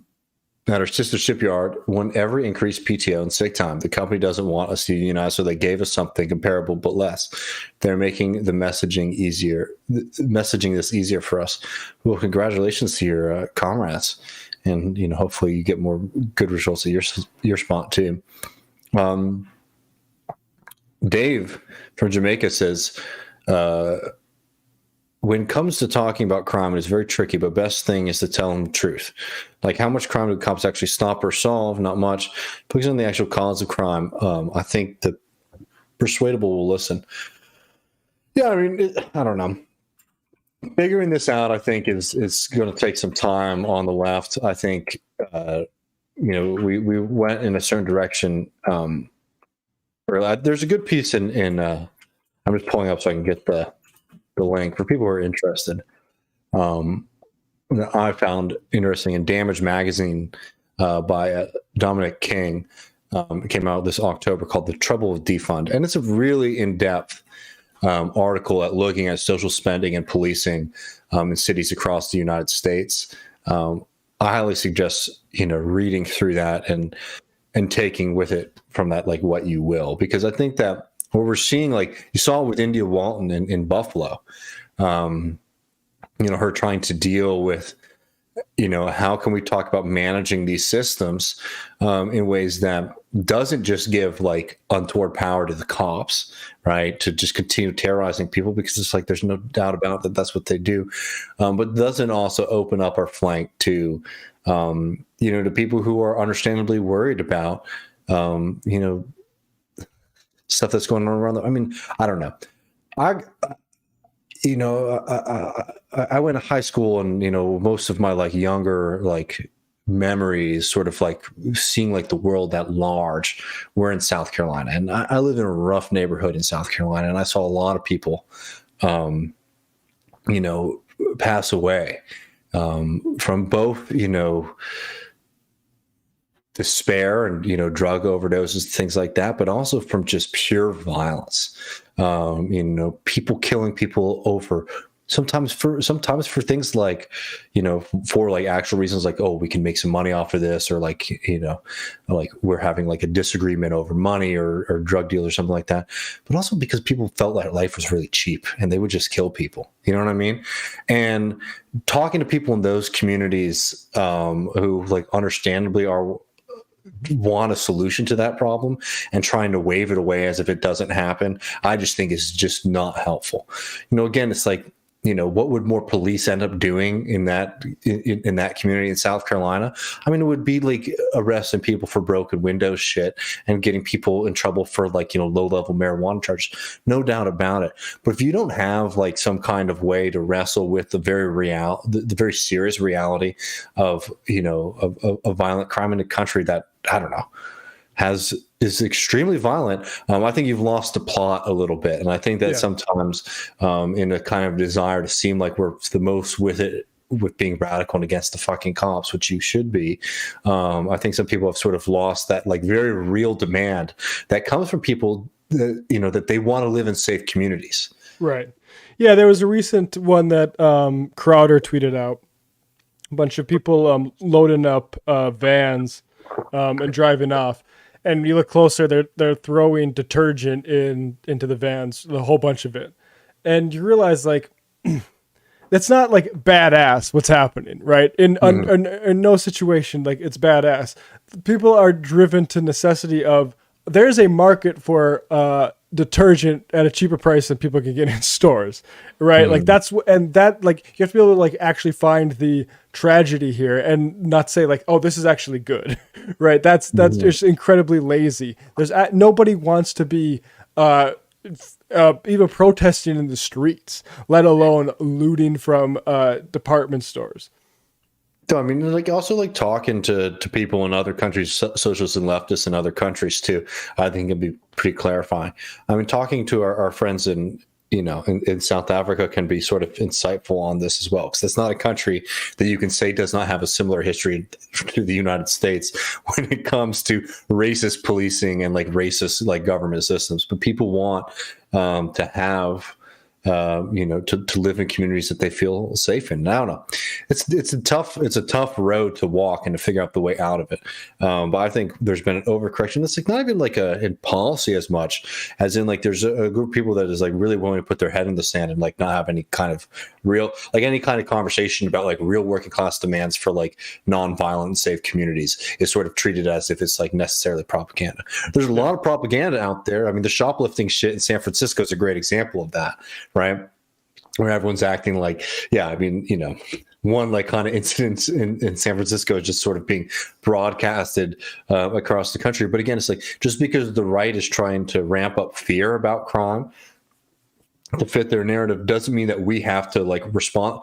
our sister shipyard won every increased PTO and sick time. The company doesn't want us to unionize, so they gave us something comparable but less. They're making the messaging this easier for us. Well, congratulations to your comrades. And, hopefully you get more good results at your spot too. Dave from Jamaica says, when it comes to talking about crime, it's very tricky, but best thing is to tell them the truth. Like, how much crime do cops actually stop or solve? Not much. Focus on the actual cause of crime. I think the persuadable will listen. Yeah, I mean, I don't know. Figuring this out, I think, is going to take some time on the left. I think, we went in a certain direction. There's a good piece in I'm just pulling up so I can get the link for people who are interested. I found interesting in Damage Magazine by Dominic King. It came out this October, called "The Trouble with Defund," and it's a really in-depth article at looking at social spending and policing in cities across the United States. I highly suggest reading through that and taking with it from that like what you will, because I think that what we're seeing, like you saw with India Walton in Buffalo, her trying to deal with, how can we talk about managing these systems in ways that doesn't just give like untoward power to the cops, right? To just continue terrorizing people, because it's like, there's no doubt about that. That's what they do. But doesn't also open up our flank to, to people who are understandably worried about, stuff that's going on around them. I mean, I don't know. I went to high school, and most of my like younger like memories, sort of like seeing like the world at large, were in South Carolina, and I lived in a rough neighborhood in South Carolina, and I saw a lot of people, pass away from both, despair and drug overdoses, things like that, but also from just pure violence. People killing people over sometimes for things like, for like actual reasons, like, oh, we can make some money off of this, or like, like we're having like a disagreement over money or drug deal or something like that, but also because people felt like life was really cheap and they would just kill people. You know what I mean? And talking to people in those communities who like understandably want a solution to that problem, and trying to wave it away as if it doesn't happen, I just think is just not helpful. Again, it's like, what would more police end up doing in that community in South Carolina? I mean, it would be like arresting people for broken windows shit and getting people in trouble for like, low-level marijuana charges. No doubt about it. But if you don't have like some kind of way to wrestle with the very serious reality of, of violent crime in a country that, I don't know, is extremely violent, I think you've lost the plot a little bit. And I think that sometimes in a kind of desire to seem like we're the most with being radical and against the fucking cops, which you should be, I think some people have sort of lost that like very real demand that comes from people that, that they want to live in safe communities. Right. Yeah, there was a recent one that Crowder tweeted out. A bunch of people loading up vans and driving off. And you look closer, they're throwing detergent into the vans, a whole bunch of it. And you realize, like, that's not like badass what's happening, right? Mhm. In no situation like it's badass. People are driven to necessity of there's a market for detergent at a cheaper price than people can get in stores, right? Like Mhm. and that like you have to be able to like actually find the tragedy here and not say like, oh, this is actually good, right? That's Mhm. just incredibly lazy. Nobody wants to be uh, even protesting in the streets, let alone looting from department stores. So, I mean, like also like talking to people in other countries, socialists and leftists in other countries too. I think can be pretty clarifying. I mean, talking to our friends in South Africa can be sort of insightful on this as well, because that's not a country that you can say does not have a similar history to the United States when it comes to racist policing and like racist like government systems. But people want to have to live in communities that they feel safe in. And I don't know. It's a tough road to walk and to figure out the way out of it. But I think there's been an overcorrection. It's like not even like in policy as much as in like there's a group of people that is like really willing to put their head in the sand and like not have any kind of real like any kind of conversation about like real working class demands for like nonviolent and safe communities is sort of treated as if it's like necessarily propaganda. There's a lot of propaganda out there. I mean, the shoplifting shit in San Francisco is a great example of that, right? Where everyone's acting like, yeah, I mean, one like kind of incident in San Francisco is just sort of being broadcasted across the country. But again, it's like just because the right is trying to ramp up fear about crime to fit their narrative doesn't mean that we have to respond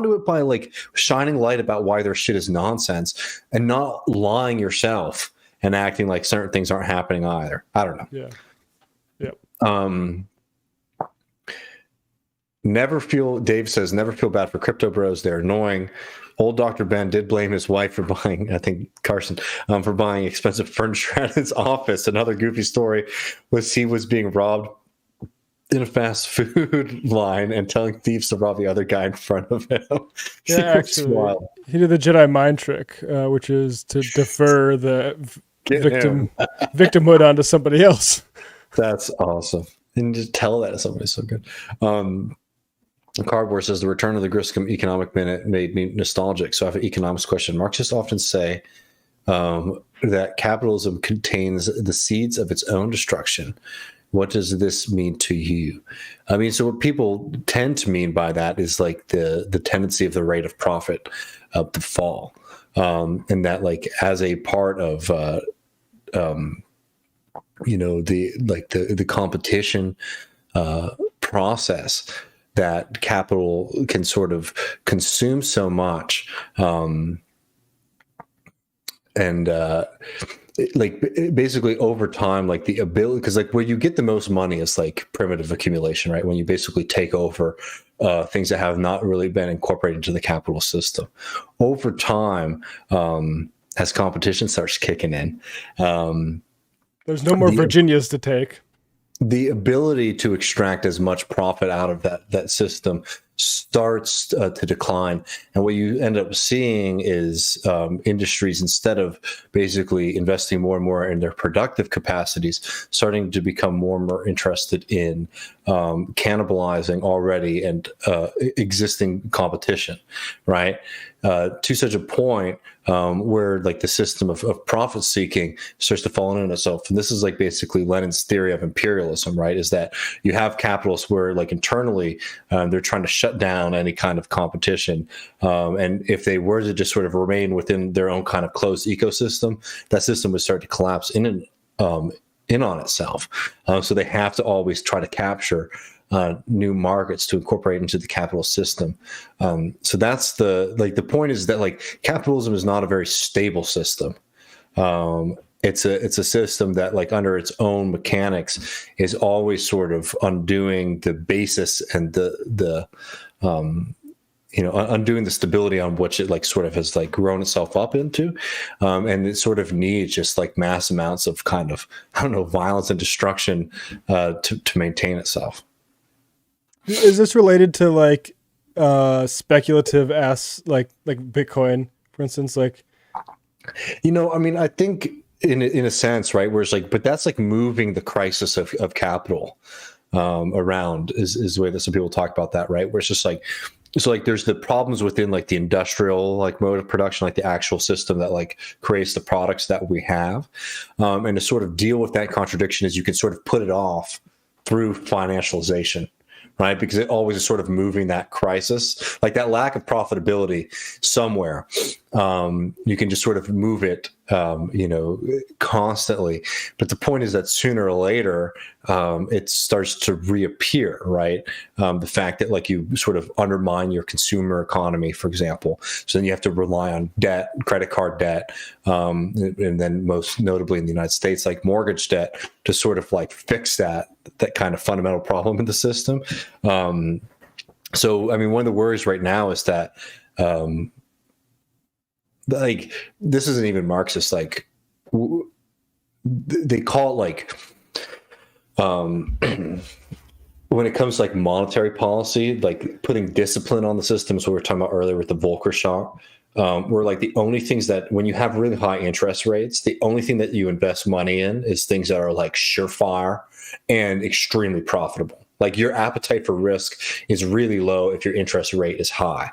to it by like shining light about why their shit is nonsense and not lying yourself and acting like certain things aren't happening either. I don't know. Yeah. Yep. Dave says, never feel bad for crypto bros. They're annoying. Old Dr. Ben did blame his wife for buying, I think Carson, for buying expensive furniture at his office. Another goofy story was he was being robbed in a fast food line and telling thieves to rob the other guy in front of him. Yeah, actually, he did the Jedi mind trick, which is to defer the victimhood onto somebody else. That's awesome. And just tell that to somebody so good. Cardboard says the return of the Griscom economic minute made me nostalgic. So I have an economics question. Marxists often say that capitalism contains the seeds of its own destruction. What does this mean to you? I mean, so what people tend to mean by that is like the tendency of the rate of profit to fall, and that like as a part of the competition process that capital can sort of consume so much, basically over time, like the ability, because like where you get the most money is like primitive accumulation, right? When you basically take over things that have not really been incorporated into the capital system. Over time, as competition starts kicking in, there's no more Virginias to take. The ability to extract as much profit out of that system starts to decline. And what you end up seeing is industries, instead of basically investing more and more in their productive capacities, starting to become more and more interested in cannibalizing already and existing competition, right? To such a point where like the system of profit seeking starts to fall in on itself. And this is like basically Lenin's theory of imperialism, right? Is that you have capitalists where like internally they're trying to shut down any kind of competition. And if they were to just sort of remain within their own kind of closed ecosystem, that system would start to collapse in on itself. So they have to always try to capture new markets to incorporate into the capital system. So that's the point is that like capitalism is not a very stable system. It's a system that like under its own mechanics is always sort of undoing the basis and undoing the stability on which it like sort of has like grown itself up into. And it sort of needs just like mass amounts of kind of, I don't know, violence and destruction to maintain itself. Is this related to like speculative like Bitcoin, for instance? Like, I mean, I think in a sense, right, where it's like, but that's like moving the crisis of capital around is the way that some people talk about that, right? Where it's just like so like there's the problems within like the industrial like mode of production, like the actual system that like creates the products that we have, and to sort of deal with that contradiction is you can sort of put it off through financialization, right? Because it always is sort of moving that crisis, like that lack of profitability somewhere. You can just sort of move it, constantly. But the point is that sooner or later, it starts to reappear, right? The fact that like you sort of undermine your consumer economy, for example. So then you have to rely on debt, credit card debt, and then most notably in the United States, like mortgage debt to sort of like fix that kind of fundamental problem in the system. So, I mean, one of the worries right now is that, like, this isn't even Marxist. Like, they call it like, when it comes to like monetary policy, like putting discipline on the system, as we were talking about earlier with the Volcker shock, where like the only things that when you have really high interest rates, the only thing that you invest money in is things that are like surefire and extremely profitable. Like your appetite for risk is really low if your interest rate is high.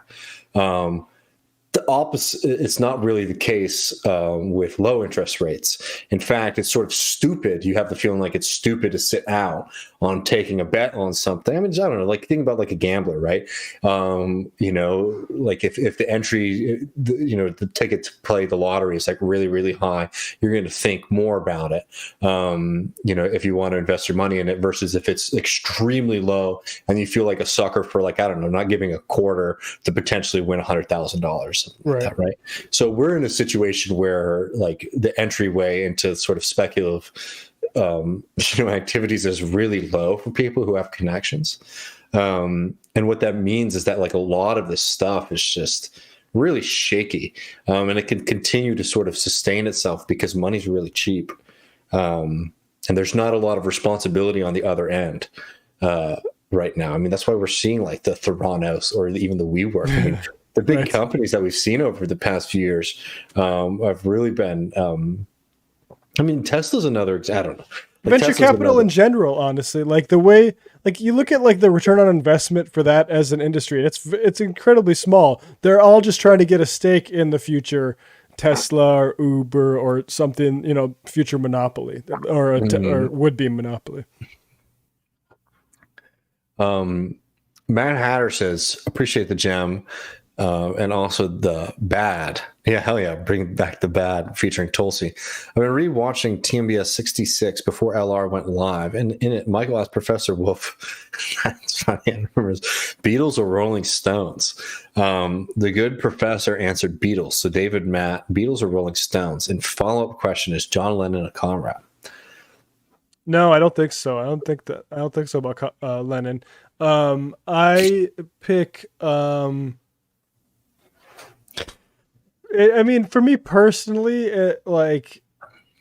The opposite, it's not really the case with low interest rates. In fact, it's sort of stupid. You have the feeling like it's stupid to sit out on taking a bet on something. I mean, I don't know, like think about like a gambler, right? Like if the entry, the ticket to play the lottery is like really, really high, you're going to think more about it, if you want to invest your money in it versus if it's extremely low and you feel like a sucker for like, I don't know, not giving a quarter to potentially win $100,000. Right. Like that, right. So we're in a situation where like the entryway into sort of speculative activities is really low for people who have connections. And what that means is that like a lot of this stuff is just really shaky. And it can continue to sort of sustain itself because money's really cheap. And there's not a lot of responsibility on the other end right now. I mean, that's why we're seeing like the Theranos or even the WeWork. I mean, the big companies that we've seen over the past few years have really been. I mean, Tesla's another. I don't know. Like venture capital in general, honestly, like the way, like you look at like the return on investment for that as an industry, it's incredibly small. They're all just trying to get a stake in the future Tesla or Uber or something, future monopoly or or would be monopoly. Matt Hatter says, appreciate the gem. And also the bad. Yeah, hell yeah. Bring back the bad featuring Tulsi. I've been rewatching TMBS 66 before LR went live. And in it, Michael asked Professor Wolf, that's funny, I remember, Beatles or Rolling Stones? The good professor answered Beatles. So David, Matt, Beatles or Rolling Stones? And follow-up question, is John Lennon a comrade? No, I don't think so. I don't think so about Lennon. I pick... I mean, for me personally,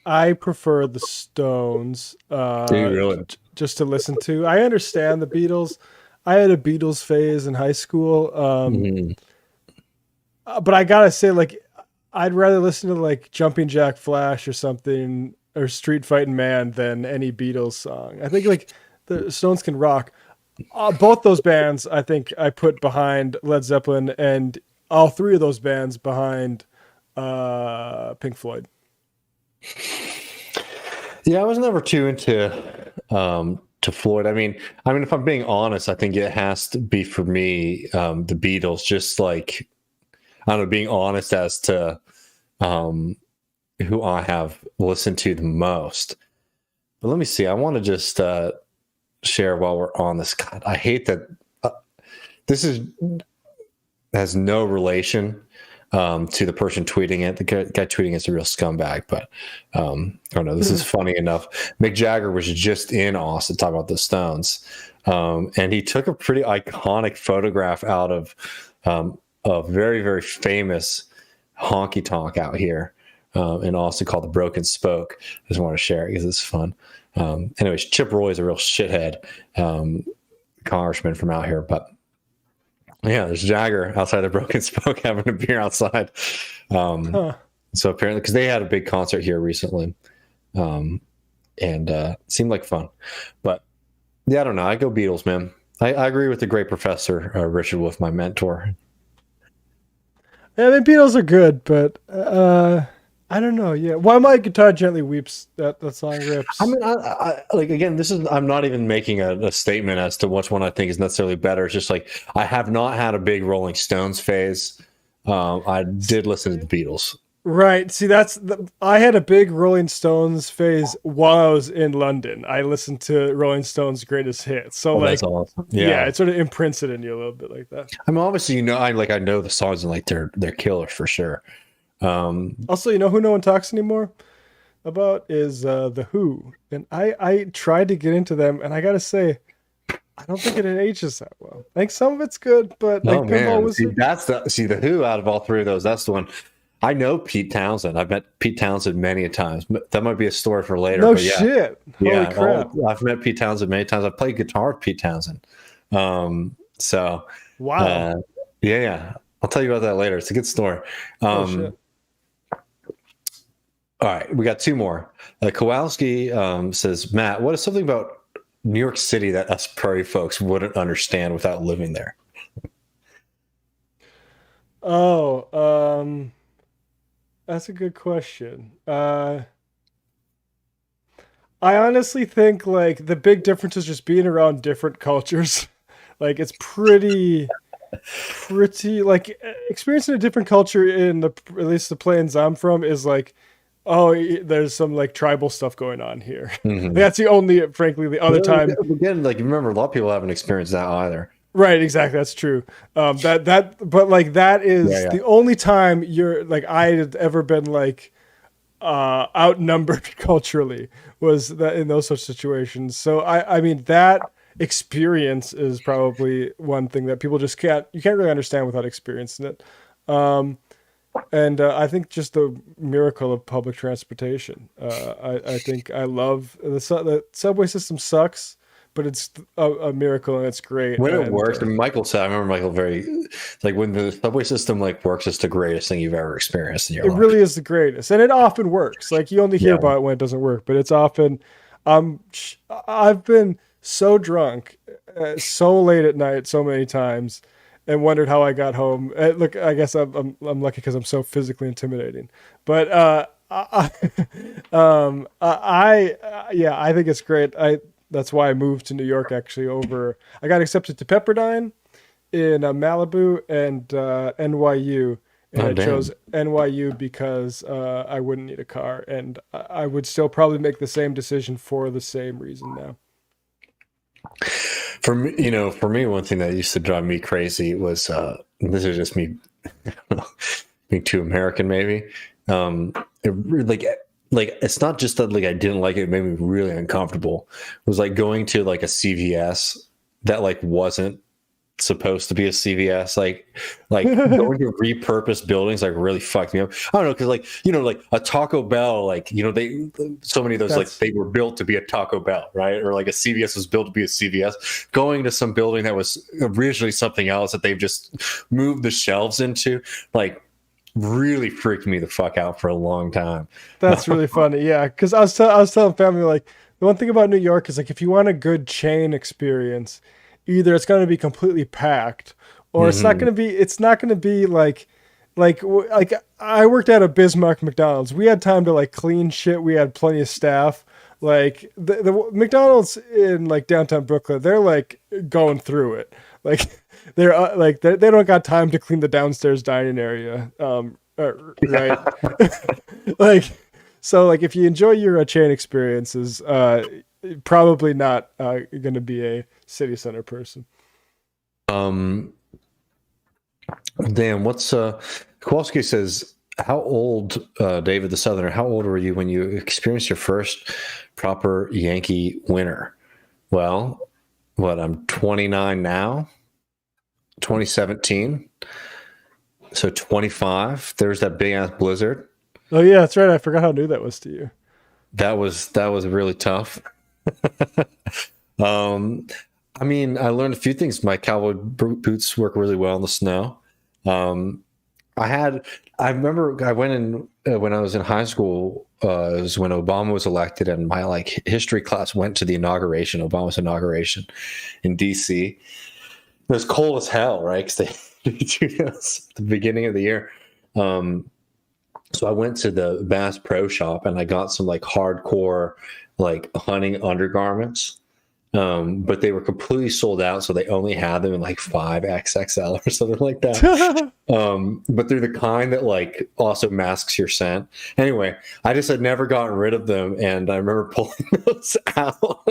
I prefer the Stones. Do you really? Just to listen to. I understand the Beatles. I had a Beatles phase in high school, but I gotta say, like, I'd rather listen to like Jumping Jack Flash or something or Street Fighting Man than any Beatles song. I think like the Stones can rock. Both those bands, I think, I put behind Led Zeppelin and all three of those bands behind Pink Floyd. Yeah, I was never too into to Floyd. I mean, if I'm being honest, I think it has to be for me the Beatles. Just like I don't know, being honest as to who I have listened to the most. But let me see. I want to just share while we're on this. God, I hate that this has no relation to the person tweeting it. The guy tweeting is a real scumbag, but I don't know. This is funny enough. Mick Jagger was just in Austin talking about the Stones, and he took a pretty iconic photograph out of a very, very famous honky tonk out here in Austin called the Broken Spoke. I just want to share it because it's fun. Anyways, Chip Roy is a real shithead congressman from out here, but yeah, there's Jagger outside the Broken Spoke having a beer outside. So apparently, because they had a big concert here recently, and it seemed like fun. But yeah, I don't know. I go Beatles, man. I agree with the great professor Richard Wolff, my mentor. Yeah, I mean, Beatles are good, but I don't know. Yeah, Why My Guitar Gently Weeps. That song I rips. mean, like again, this is I'm not even making a statement as to which one I think is necessarily better. It's just like I have not had a big Rolling Stones phase. I did listen to the Beatles. Right. See, I had a big Rolling Stones phase while I was in London. I listened to Rolling Stones' greatest hits. So Oh, that's like, awesome. yeah, Yeah, it sort of imprints it in you a little bit like that. I mean, obviously, I know the songs and like they're killers for sure. Um, Also, you know who no one talks anymore about is the Who, and I tried to get into them, and I gotta say, I don't think it ages that well. I think some of it's good, but oh like Pinball man, Wizard, see the Who out of all three of those. That's the one. I know Pete Townsend. I've met Pete Townsend many a times. But that might be a story for later. no But yeah, shit. Holy yeah. crap! I've met Pete Townsend many times. I've played guitar with Pete Townsend. So Wow. uh, yeah. I'll tell you about that later. It's a good story. Oh shit. All right, we got two more. Kowalski says, Matt, what is something about New York City that us prairie folks wouldn't understand without living there? Oh, that's a good question. I honestly think like the big difference is just being around different cultures. Like it's pretty like experiencing a different culture in the at least the plains I'm from is like oh there's some like tribal stuff going on here. Mm-hmm. That's the only frankly the other time. Again, like remember, a lot of people haven't experienced that either. Right, exactly. That's true. But like that Yeah, is yeah. the only time you're like I had ever been like outnumbered culturally was that in those such situations. So I mean that experience is probably one thing that people just can't really understand without experiencing it. Um, and I think just the miracle of public transportation. I think I love the subway system sucks, but it's a miracle and it's great. When it And works, and Michael said, I remember Michael very like when the subway system like works, it's the greatest thing you've ever experienced in your it life. really is the greatest, and it often works. Like you only hear Yeah. about it when it doesn't work, but it's often. Um, I've been so drunk, so late at night, so many times, and wondered how I got home. Look, I guess I'm lucky because I'm so physically intimidating. But yeah, I think it's great. That's why I moved to New York. Actually, over I got accepted to Pepperdine in Malibu and NYU, and Oh I chose damn. NYU because I wouldn't need a car, and I would still probably make the same decision for the same reason now. For me, one thing that used to drive me crazy was this is just me being too American, maybe. Like it's not just that like I didn't like it, it made me really uncomfortable. It was like going to like a CVS that like wasn't supposed to be a CVS. Like going to repurposed buildings like really fucked me up. I don't know because like a Taco Bell, like they so many of those like That's they were built to be a Taco Bell, right? Or like a CVS was built to be a CVS. Going to some building that was originally something else that they've just moved the shelves into, like really freaked me the fuck out for a long time. that's really funny. Yeah, because I was telling family like the one thing about New York is like if you want a good chain experience, either it's going to be completely packed or Hmm. it's not going to be like I worked at a Bismarck McDonald's. We had time to like clean shit. We had plenty of staff. Like the McDonald's in like downtown Brooklyn, they're like going through it. Like they're like they don't got time to clean the downstairs dining area. Right. Like so like if you enjoy your chain experiences, probably not going to be a city center person. Um, damn, what's Kowalski says, how old, David the Southerner, how old were you when you experienced your first proper Yankee winter? Well, I'm 29 now, 2017. So 25. There's that big ass blizzard. Oh yeah, that's right. I forgot how new that was to you. That was really tough. um, I mean, I learned a few things. My cowboy boots work really well in the snow. Um, I remember I went in when I was in high school. It was when Obama was elected, and my like history class went to the inauguration, Obama's inauguration in DC. It was cold as hell, right? Because they do this at the beginning of the year. So I went to the Bass Pro Shop and I got some like hardcore like hunting undergarments. But they were completely sold out, so they only had them in like 5XXL or something like that. But they're the kind that like also masks your scent. Anyway, I just had never gotten rid of them, and I remember pulling those out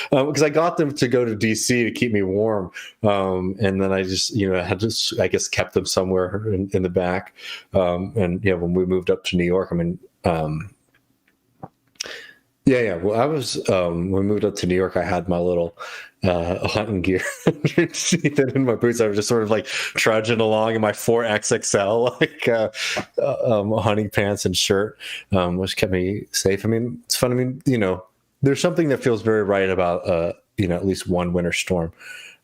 because I got them to go to DC to keep me warm, and then I just had just I guess kept them somewhere in the back. And when we moved up to New York, I mean. Yeah. Well, I was when we moved up to New York, I had my little hunting gear underneath it in my boots. I was just sort of like trudging along in my 4XXL like hunting pants and shirt, which kept me safe. I mean, it's fun. I mean, there's something that feels very right about at least one winter storm,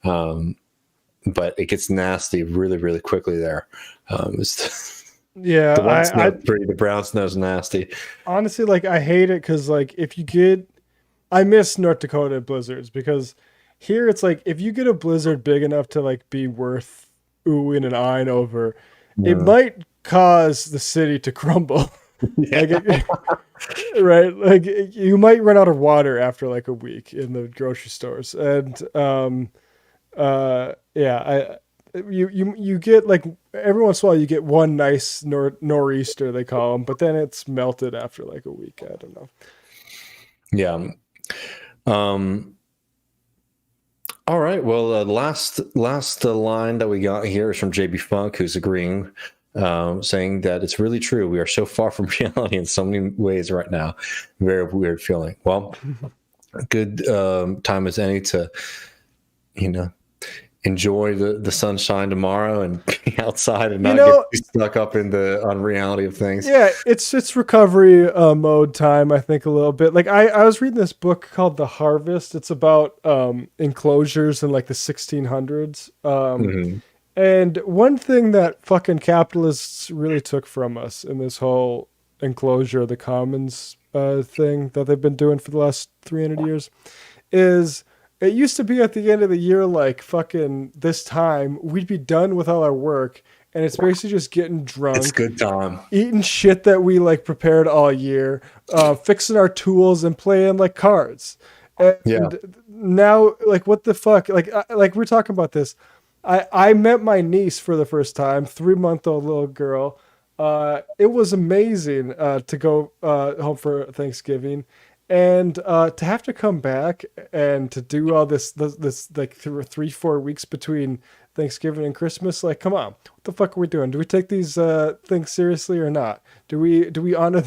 but it gets nasty really, really quickly there. Yeah, the white snow's pretty, the brown snow's nasty. Honestly, like I hate it because like I miss North Dakota blizzards because here it's like if you get a blizzard big enough to like be worth oohing and eyeing over, it might cause the city to crumble. Like right? Like you might run out of water after like a week in the grocery stores, and you get like every once in a while you get one nice nor'easter they call them, but then it's melted after like a week. I don't know. Yeah. All right. Well, the last line that we got here is from JB Funk, who's agreeing, saying that it's really true. We are so far from reality in so many ways right now. Very weird feeling. Well, good time as any to, enjoy the sunshine tomorrow and be outside and not get stuck up in the unreality of things. Yeah, it's recovery mode time, I think, a little bit. Like I was reading this book called The Harvest. It's about enclosures in like the 1600s. And one thing that fucking capitalists really took from us in this whole enclosure, the commons thing that they've been doing for the last 300 years is it used to be at the end of the year, like fucking this time, we'd be done with all our work, and it's basically just getting drunk. It's good time. Eating shit that we like prepared all year, fixing our tools and playing like cards. And now, like, what the fuck? Like we're talking about this. I met my niece for the first time, 3-month-old little girl. It was amazing to go home for Thanksgiving. And to have to come back and to do all this like 3-4 weeks between Thanksgiving and Christmas, like, come on, what the fuck are we doing? Do we take these things seriously or not? Do we honor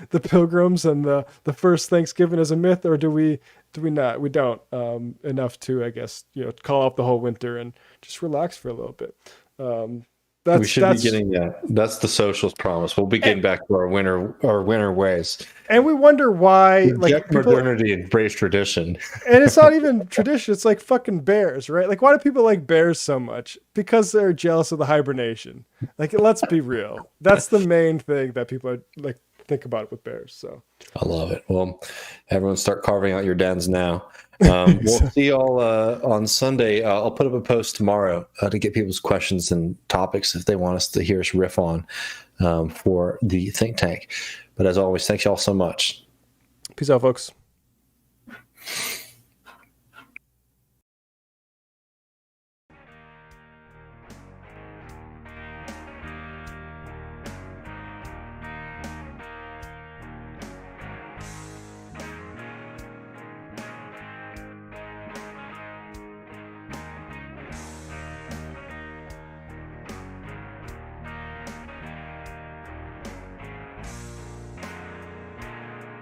the pilgrims and the first Thanksgiving as a myth, or do we not? We don't enough to, I guess, call off the whole winter and just relax for a little bit. We should be getting that. That's the socialist promise. We'll be getting back to our winter ways. And we wonder why, like, modernity and embrace tradition. And it's not even tradition. It's like fucking bears, right? Like, why do people like bears so much? Because they're jealous of the hibernation. Like, let's be real. That's the main thing that people are like think about with bears. So I love it. Well, everyone start carving out your dens now. We'll see y'all on Sunday. I'll put up a post tomorrow to get people's questions and topics if they want us to hear us riff on for the think tank. But as always, thanks y'all so much. Peace out, folks.